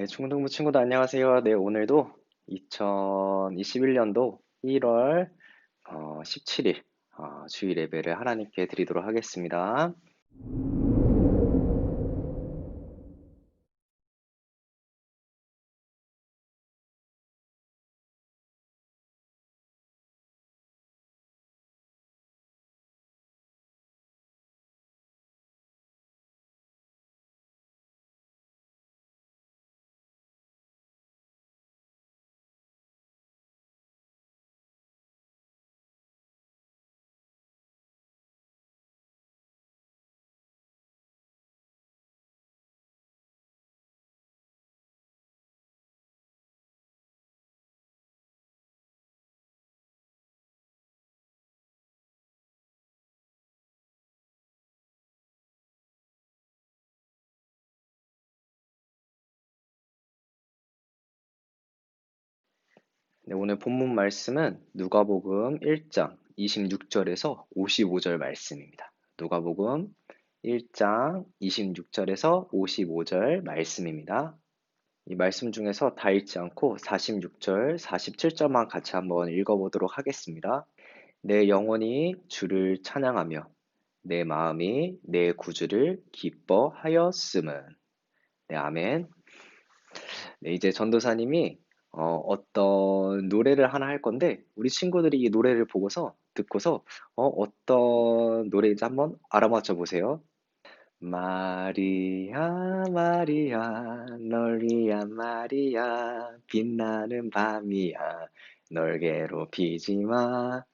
네, 중등부 친구들 안녕하세요. 네, 오늘도 2021년도 1월 17일 주일 예배를 하나님께 드리도록 하겠습니다. 네, 오늘 본문 말씀은 누가복음 1장 26절에서 55절 말씀입니다. 누가복음 1장 26절에서 55절 말씀입니다. 이 말씀 중에서 다 읽지 않고 46절, 47절만 같이 한번 읽어보도록 하겠습니다. 내 영혼이 주를 찬양하며 내 마음이 내 구주를 기뻐하였음은. 네, 아멘. 네, 이제 전도사님이 어떤 노래를 하나 할 건데 우리 친구들이 이 노래를 듣고서 어떤 노래인지 한번 알아맞혀 보세요. 마리아 마리아 널 위한 마리아 빛나는 밤이야 널 괴롭히지 마.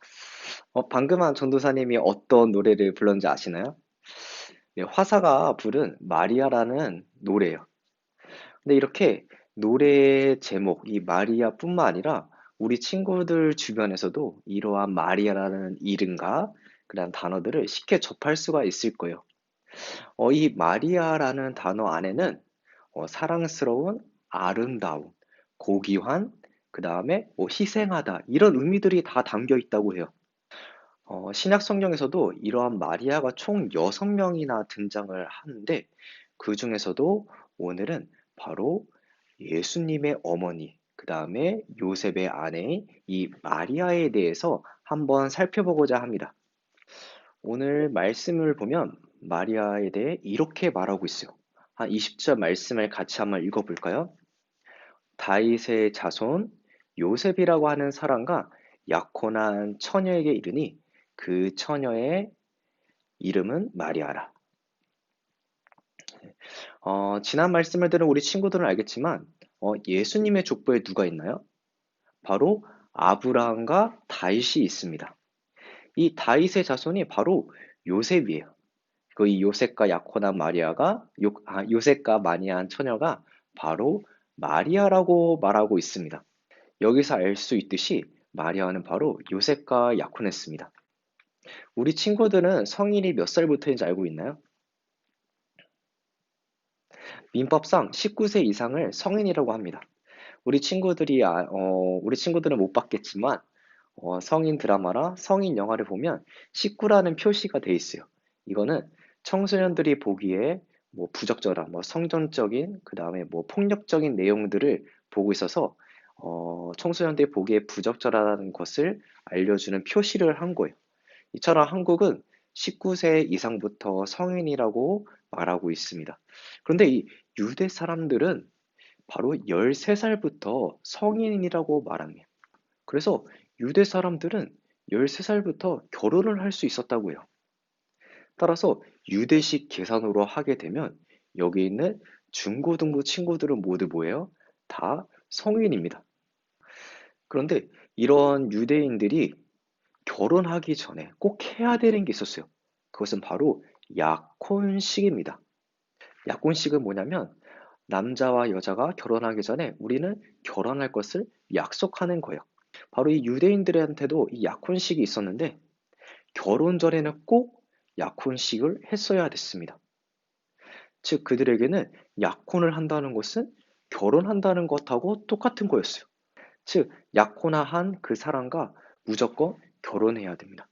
방금 한 전도사님이 어떤 노래를 불렀는지 아시나요? 네, 화사가 부른 마리아라는 노래예요. 근데 이렇게 노래 제목, 이 마리아뿐만 아니라 우리 친구들 주변에서도 이러한 마리아라는 이름과 그다음 단어들을 쉽게 접할 수가 있을 거예요. 이 마리아라는 단어 안에는 사랑스러운, 아름다운, 고귀한, 그 다음에 뭐 희생하다 이런 의미들이 다 담겨 있다고 해요. 신약 성경에서도 이러한 마리아가 총 6명이나 등장을 하는데 그 중에서도 오늘은 바로 예수님의 어머니, 그 다음에 요셉의 아내인 이 마리아에 대해서 한번 살펴보고자 합니다. 오늘 말씀을 보면 마리아에 대해 이렇게 말하고 있어요. 한 20절 말씀을 같이 한번 읽어볼까요? 다윗의 자손 요셉이라고 하는 사람과 약혼한 처녀에게 이르니 그 처녀의 이름은 마리아라. 지난 말씀을 들은 우리 친구들은 알겠지만 예수님의 족보에 누가 있나요? 바로 아브라함과 다윗이 있습니다. 이 다윗의 자손이 바로 요셉이에요. 이 요셉과 약혼한 요셉과 마리아한 처녀가 바로 마리아라고 말하고 있습니다. 여기서 알 수 있듯이 마리아는 바로 요셉과 약혼했습니다. 우리 친구들은 성인이 몇 살부터인지 알고 있나요? 민법상 19세 이상을 성인이라고 합니다. 우리 친구들은 못 봤겠지만 성인 드라마나 성인 영화를 보면 19라는 표시가 돼 있어요. 이거는 청소년들이 보기에 뭐 부적절한, 뭐 성전적인, 그 다음에 뭐 폭력적인 내용들을 보고 있어서 청소년들이 보기에 부적절하다는 것을 알려주는 표시를 한 거예요. 이처럼 한국은 19세 이상부터 성인이라고 말하고 있습니다. 그런데 이 유대 사람들은 바로 13살부터 성인이라고 말합니다. 그래서 유대 사람들은 13살부터 결혼을 할 수 있었다고 해요. 따라서 유대식 계산으로 하게 되면 여기 있는 중고등부 친구들은 모두 뭐예요? 다 성인입니다. 그런데 이런 유대인들이 결혼하기 전에 꼭 해야 되는 게 있었어요. 그것은 바로 약혼식입니다. 약혼식은 뭐냐면 남자와 여자가 결혼하기 전에 우리는 결혼할 것을 약속하는 거예요. 바로 이 유대인들한테도 이 약혼식이 있었는데 결혼 전에는 꼭 약혼식을 했어야 됐습니다. 즉 그들에게는 약혼을 한다는 것은 결혼한다는 것하고 똑같은 거였어요. 즉 약혼한 그 사람과 무조건 결혼해야 됩니다.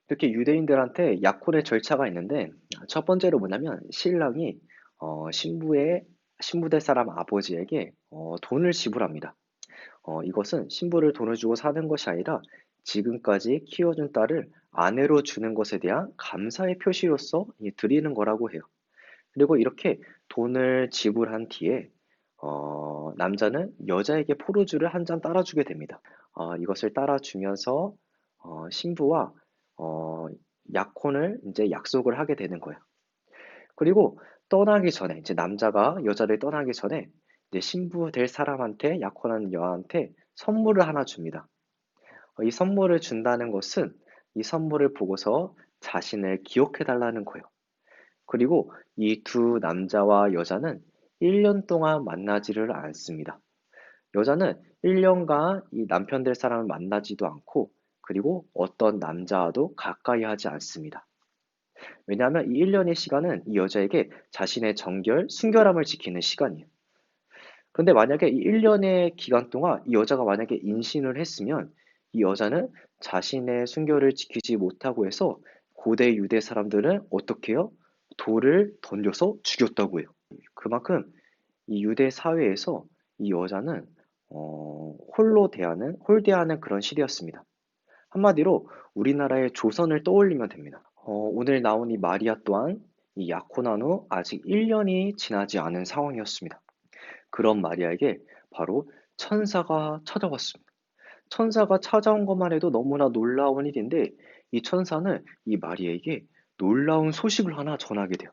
이렇게 유대인들한테 약혼의 절차가 있는데 첫 번째로 뭐냐면 신랑이 신부의 신부 될 사람 아버지에게 돈을 지불합니다. 이것은 신부를 돈을 주고 사는 것이 아니라 지금까지 키워준 딸을 아내로 주는 것에 대한 감사의 표시로서 드리는 거라고 해요. 그리고 이렇게 돈을 지불한 뒤에 남자는 여자에게 포도주를 한 잔 따라주게 됩니다. 이것을 따라주면서 신부와 어, 약혼을 이제 약속을 하게 되는 거예요. 그리고 떠나기 전에 이제 남자가 여자를 떠나기 전에 이제 신부 될 사람한테 약혼한 여한테 선물을 하나 줍니다. 이 선물을 준다는 것은 이 선물을 보고서 자신을 기억해 달라는 거예요. 그리고 이 두 남자와 여자는 1년 동안 만나지를 않습니다. 여자는 1년간 이 남편 될 사람을 만나지도 않고 그리고 어떤 남자와도 가까이 하지 않습니다. 왜냐하면 이 1년의 시간은 이 여자에게 자신의 정결, 순결함을 지키는 시간이에요. 그런데 만약에 이 1년의 기간 동안 이 여자가 만약에 임신을 했으면 이 여자는 자신의 순결을 지키지 못하고 해서 고대 유대 사람들은 어떻게 해요? 돌을 던져서 죽였다고 해요. 그만큼 이 유대 사회에서 이 여자는 홀대하는 그런 시대였습니다. 한마디로 우리나라의 조선을 떠올리면 됩니다. 오늘 나온 이 마리아 또한 이 약혼한 후 아직 1년이 지나지 않은 상황이었습니다. 그런 마리아에게 바로 천사가 찾아왔습니다. 천사가 찾아온 것만 해도 너무나 놀라운 일인데 이 천사는 이 마리아에게 놀라운 소식을 하나 전하게 돼요.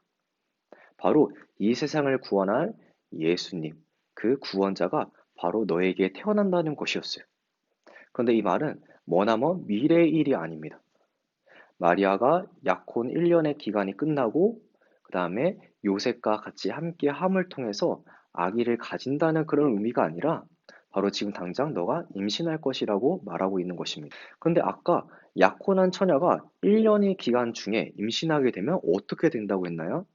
바로 이 세상을 구원할 예수님, 그 구원자가 바로 너에게 태어난다는 것이었어요. 그런데 이 말은 머나먼 미래의 일이 아닙니다. 마리아가 약혼 1년의 기간이 끝나고 그 다음에 요셉과 같이 함께 함을 통해서 아기를 가진다는 그런 의미가 아니라 바로 지금 당장 너가 임신할 것이라고 말하고 있는 것입니다. 그런데 아까 약혼한 처녀가 1년의 기간 중에 임신하게 되면 어떻게 된다고 했나요?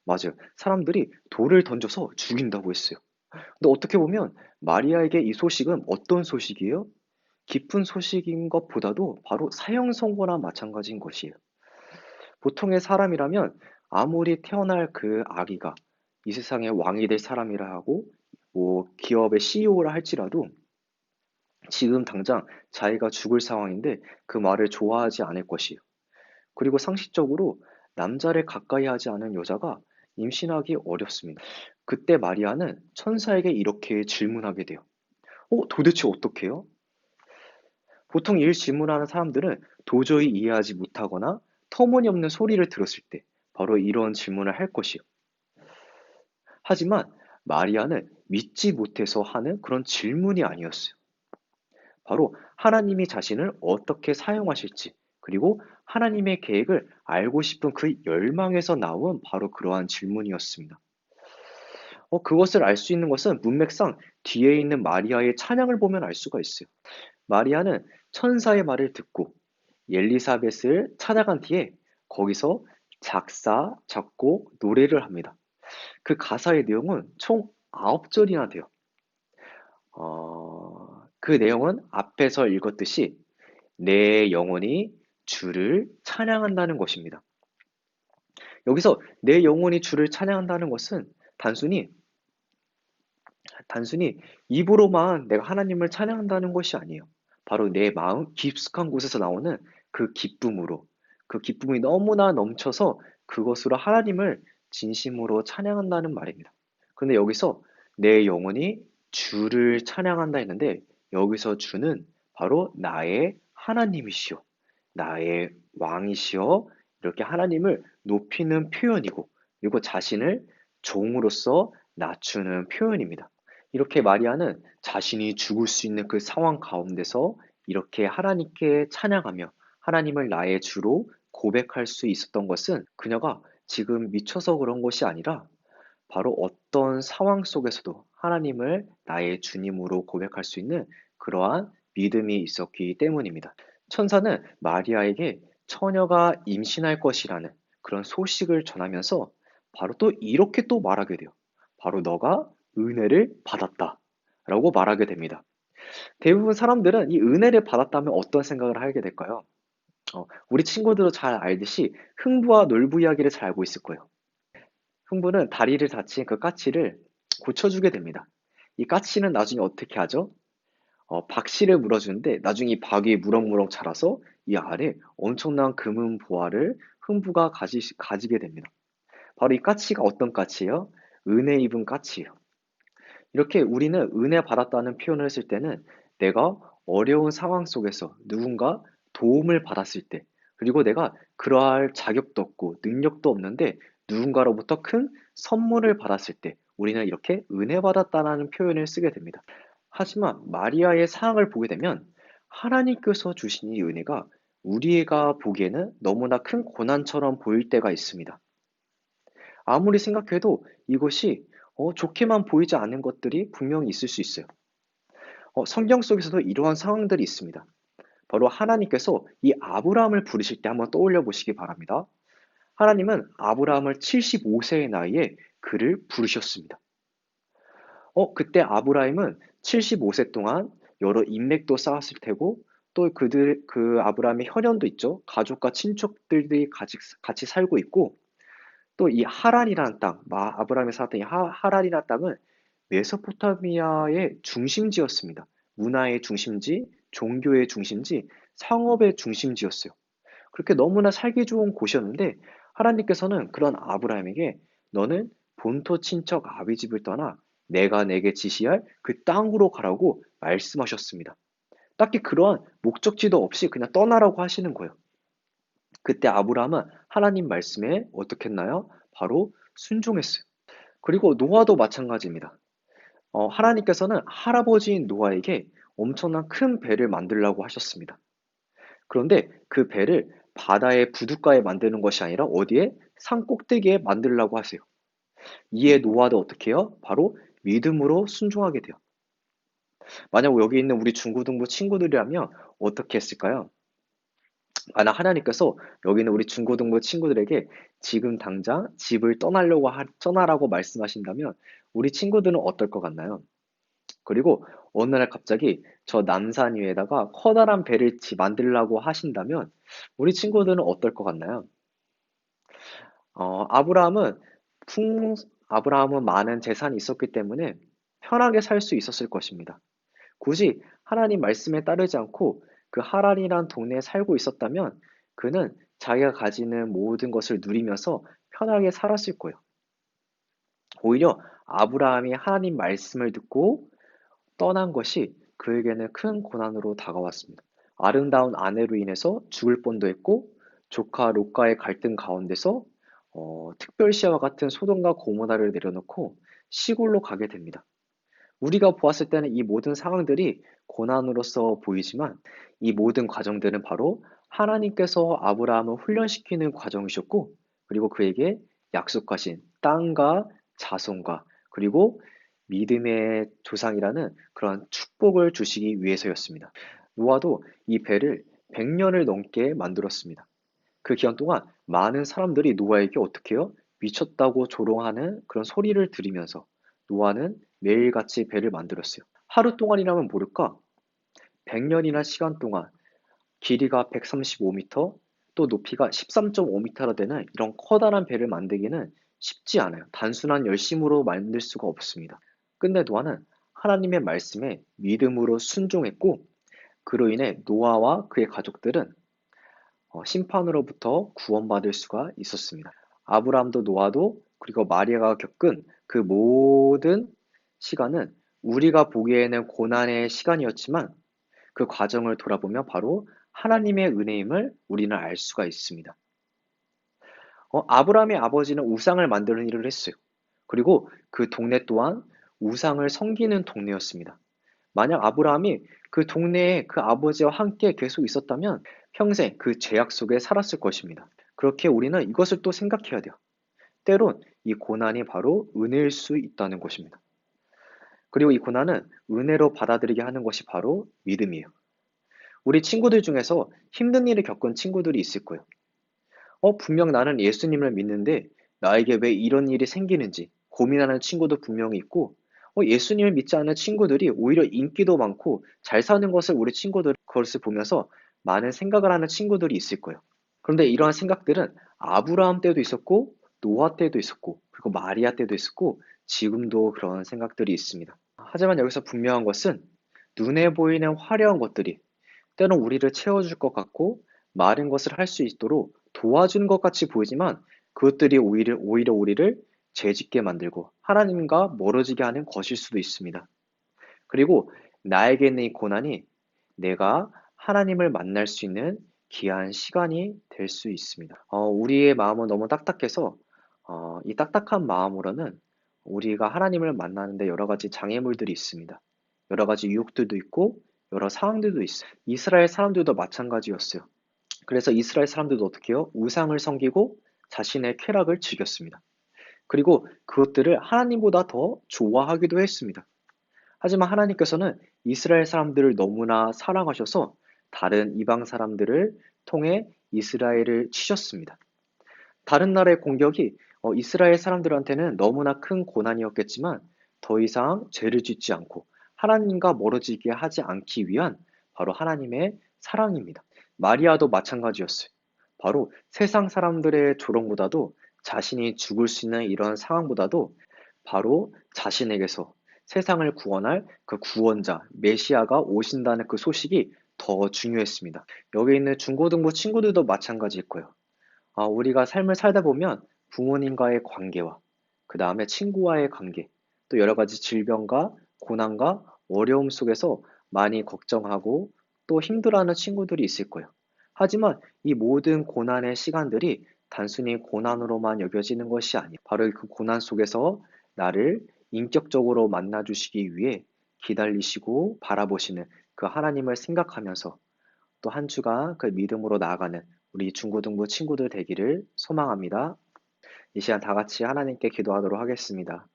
맞아요. 사람들이 돌을 던져서 죽인다고 했어요. 근데 어떻게 보면 마리아에게 이 소식은 어떤 소식이에요? 기쁜 소식인 것보다도 바로 사형 선고나 마찬가지인 것이에요. 보통의 사람이라면 아무리 태어날 그 아기가 이 세상의 왕이 될 사람이라 하고 뭐 기업의 CEO라 할지라도 지금 당장 자기가 죽을 상황인데 그 말을 좋아하지 않을 것이에요. 그리고 상식적으로 남자를 가까이 하지 않은 여자가 임신하기 어렵습니다. 그때 마리아는 천사에게 이렇게 질문하게 돼요. 도대체 어떻게 해요? 보통 이 질문하는 사람들은 도저히 이해하지 못하거나 터무니없는 소리를 들었을 때 바로 이런 질문을 할 것이요. 하지만 마리아는 믿지 못해서 하는 그런 질문이 아니었어요. 바로 하나님이 자신을 어떻게 사용하실지, 그리고 하나님의 계획을 알고 싶은 그 열망에서 나온 바로 그러한 질문이었습니다. 그것을 알 수 있는 것은 문맥상 뒤에 있는 마리아의 찬양을 보면 알 수가 있어요. 마리아는 천사의 말을 듣고 엘리사벳을 찾아간 뒤에 거기서 작사, 작곡, 노래를 합니다. 그 가사의 내용은 총 9절이나 돼요. 그 내용은 앞에서 읽었듯이 내 영혼이 주를 찬양한다는 것입니다. 여기서 내 영혼이 주를 찬양한다는 것은 단순히 입으로만 내가 하나님을 찬양한다는 것이 아니에요. 바로 내 마음 깊숙한 곳에서 나오는 그 기쁨으로, 그 기쁨이 너무나 넘쳐서 그것으로 하나님을 진심으로 찬양한다는 말입니다. 근데 여기서 내 영혼이 주를 찬양한다 했는데 여기서 주는 바로 나의 하나님이시오. 나의 왕이시여. 이렇게 하나님을 높이는 표현이고 그리고 자신을 종으로서 낮추는 표현입니다. 이렇게 마리아는 자신이 죽을 수 있는 그 상황 가운데서 이렇게 하나님께 찬양하며 하나님을 나의 주로 고백할 수 있었던 것은 그녀가 지금 미쳐서 그런 것이 아니라 바로 어떤 상황 속에서도 하나님을 나의 주님으로 고백할 수 있는 그러한 믿음이 있었기 때문입니다. 천사는 마리아에게 처녀가 임신할 것이라는 그런 소식을 전하면서 바로 또 이렇게 또 말하게 돼요. 바로 너가 은혜를 받았다. 라고 말하게 됩니다. 대부분 사람들은 이 은혜를 받았다면 어떤 생각을 하게 될까요? 우리 친구들도 잘 알듯이 흥부와 놀부 이야기를 잘 알고 있을 거예요. 흥부는 다리를 다친 그 까치를 고쳐주게 됩니다. 이 까치는 나중에 어떻게 하죠? 박씨를 물어주는데 나중에 이 박이 무럭무럭 자라서 이 알에 엄청난 금은 보화를 흥부가 가지게 됩니다. 바로 이 까치가 어떤 까치예요? 은혜 입은 까치예요. 이렇게 우리는 은혜 받았다는 표현을 쓸 때는 내가 어려운 상황 속에서 누군가 도움을 받았을 때, 그리고 내가 그러할 자격도 없고 능력도 없는데 누군가로부터 큰 선물을 받았을 때, 우리는 이렇게 은혜 받았다는 표현을 쓰게 됩니다. 하지만 마리아의 상황을 보게 되면 하나님께서 주신 이 은혜가 우리가 보기에는 너무나 큰 고난처럼 보일 때가 있습니다. 아무리 생각해도 이것이 좋게만 보이지 않는 것들이 분명히 있을 수 있어요. 성경 속에서도 이러한 상황들이 있습니다. 바로 하나님께서 이 아브라함을 부르실 때 한번 떠올려 보시기 바랍니다. 하나님은 아브라함을 75세의 나이에 그를 부르셨습니다. 그때 아브라함은 75세 동안 여러 인맥도 쌓았을 테고, 또 그 아브라함의 혈연도 있죠. 가족과 친척들이 같이 살고 있고, 또 이 하란이라는 땅, 아브라함이 살았던 이 하란이라는 땅은 메소포타미아의 중심지였습니다. 문화의 중심지, 종교의 중심지, 상업의 중심지였어요. 그렇게 너무나 살기 좋은 곳이었는데 하나님께서는 그런 아브라함에게 너는 본토 친척 아비 집을 떠나 내가 내게 지시할 그 땅으로 가라고 말씀하셨습니다. 딱히 그러한 목적지도 없이 그냥 떠나라고 하시는 거예요. 그때 아브라함은 하나님 말씀에 어떻게 했나요? 바로 순종했어요. 그리고 노아도 마찬가지입니다. 하나님께서는 할아버지인 노아에게 엄청난 큰 배를 만들라고 하셨습니다. 그런데 그 배를 바다의 부둣가에 만드는 것이 아니라 어디에? 산 꼭대기에 만들라고 하세요. 이에 노아도 어떻게 해요? 바로 믿음으로 순종하게 돼요. 만약 여기 있는 우리 중고등부 친구들이라면 어떻게 했을까요? 만약 하나님께서 여기 있는 우리 중고등부 친구들에게 지금 당장 집을 떠나라고 말씀하신다면 우리 친구들은 어떨 것 같나요? 그리고 어느 날 갑자기 저 남산 위에다가 커다란 배를 만들라고 하신다면 우리 친구들은 어떨 것 같나요? 어, 아브라함은 풍, 아브라함은 많은 재산이 있었기 때문에 편하게 살 수 있었을 것입니다. 굳이 하나님 말씀에 따르지 않고 그 하란이란 동네에 살고 있었다면 그는 자기가 가지는 모든 것을 누리면서 편하게 살았을 거예요. 오히려 아브라함이 하나님 말씀을 듣고 떠난 것이 그에게는 큰 고난으로 다가왔습니다. 아름다운 아내로 인해서 죽을 뻔도 했고 조카 롯과의 갈등 가운데서 특별시와 같은 소돔과 고모라를 내려놓고 시골로 가게 됩니다. 우리가 보았을 때는 이 모든 상황들이 고난으로서 보이지만 이 모든 과정들은 바로 하나님께서 아브라함을 훈련시키는 과정이셨고, 그리고 그에게 약속하신 땅과 자손과 그리고 믿음의 조상이라는 그런 축복을 주시기 위해서였습니다. 노아도 이 배를 100년을 넘게 만들었습니다. 그 기간 동안 많은 사람들이 노아에게 어떻게 해요? 미쳤다고 조롱하는 그런 소리를 들으면서 노아는 매일같이 배를 만들었어요. 하루 동안이라면 모를까? 100년이나 시간 동안 길이가 135m, 또 높이가 13.5m나 되는 이런 커다란 배를 만들기는 쉽지 않아요. 단순한 열심으로 만들 수가 없습니다. 끝내 노아는 하나님의 말씀에 믿음으로 순종했고, 그로 인해 노아와 그의 가족들은 심판으로부터 구원받을 수가 있었습니다. 아브라함도 노아도 그리고 마리아가 겪은 그 모든 시간은 우리가 보기에는 고난의 시간이었지만 그 과정을 돌아보면 바로 하나님의 은혜임을 우리는 알 수가 있습니다. 아브라함의 아버지는 우상을 만드는 일을 했어요. 그리고 그 동네 또한 우상을 섬기는 동네였습니다. 만약 아브라함이 그 동네에 그 아버지와 함께 계속 있었다면 평생 그 죄악 속에 살았을 것입니다. 그렇게 우리는 이것을 또 생각해야 돼요. 때론 이 고난이 바로 은혜일 수 있다는 것입니다. 그리고 이 고난은 은혜로 받아들이게 하는 것이 바로 믿음이에요. 우리 친구들 중에서 힘든 일을 겪은 친구들이 있을 거예요. 분명 나는 예수님을 믿는데 나에게 왜 이런 일이 생기는지 고민하는 친구도 분명히 있고, 예수님을 믿지 않는 친구들이 오히려 인기도 많고 잘 사는 것을 우리 친구들 그것을 보면서 많은 생각을 하는 친구들이 있을 거예요. 그런데 이러한 생각들은 아브라함 때도 있었고 노아 때도 있었고 그리고 마리아 때도 있었고 지금도 그런 생각들이 있습니다. 하지만 여기서 분명한 것은 눈에 보이는 화려한 것들이 때론 우리를 채워줄 것 같고 많은 것을 할 수 있도록 도와주는 것 같이 보이지만 그것들이 오히려 우리를 죄짓게 만들고 하나님과 멀어지게 하는 것일 수도 있습니다. 그리고 나에게 있는 이 고난이 내가 하나님을 만날 수 있는 귀한 시간이 될 수 있습니다. 우리의 마음은 너무 딱딱해서 이 딱딱한 마음으로는 우리가 하나님을 만나는데 여러 가지 장애물들이 있습니다. 여러 가지 유혹들도 있고 여러 상황들도 있어요. 이스라엘 사람들도 마찬가지였어요. 그래서 이스라엘 사람들도 어떻게 해요? 우상을 섬기고 자신의 쾌락을 즐겼습니다. 그리고 그것들을 하나님보다 더 좋아하기도 했습니다. 하지만 하나님께서는 이스라엘 사람들을 너무나 사랑하셔서 다른 이방 사람들을 통해 이스라엘을 치셨습니다. 다른 나라의 공격이 이스라엘 사람들한테는 너무나 큰 고난이었겠지만 더 이상 죄를 짓지 않고 하나님과 멀어지게 하지 않기 위한 바로 하나님의 사랑입니다. 마리아도 마찬가지였어요. 바로 세상 사람들의 조롱보다도 자신이 죽을 수 있는 이런 상황보다도 바로 자신에게서 세상을 구원할 그 구원자, 메시아가 오신다는 그 소식이 더 중요했습니다. 여기 있는 중고등부 친구들도 마찬가지일 거예요. 우리가 삶을 살다 보면 부모님과의 관계와 그 다음에 친구와의 관계, 또 여러 가지 질병과 고난과 어려움 속에서 많이 걱정하고 또 힘들어하는 친구들이 있을 거예요. 하지만 이 모든 고난의 시간들이 단순히 고난으로만 여겨지는 것이 아니에요. 바로 그 고난 속에서 나를 인격적으로 만나주시기 위해 기다리시고 바라보시는 그 하나님을 생각하면서 또 한 주간 그 믿음으로 나아가는 우리 중고등부 친구들 되기를 소망합니다. 이 시간 다 같이 하나님께 기도하도록 하겠습니다.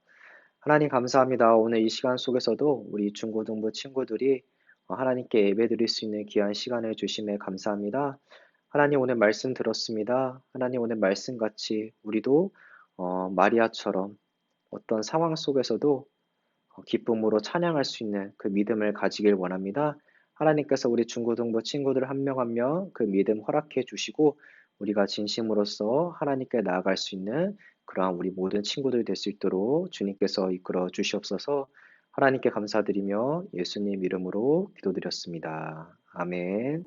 하나님 감사합니다. 오늘 이 시간 속에서도 우리 중고등부 친구들이 하나님께 예배드릴 수 있는 귀한 시간을 주심에 감사합니다. 하나님 오늘 말씀 들었습니다. 하나님 오늘 말씀같이 우리도 마리아처럼 어떤 상황 속에서도 기쁨으로 찬양할 수 있는 그 믿음을 가지길 원합니다. 하나님께서 우리 중고등부 친구들 한 명 한 명 그 믿음 허락해 주시고 우리가 진심으로써 하나님께 나아갈 수 있는 그러한 우리 모든 친구들 될 수 있도록 주님께서 이끌어 주시옵소서. 하나님께 감사드리며 예수님 이름으로 기도드렸습니다. 아멘.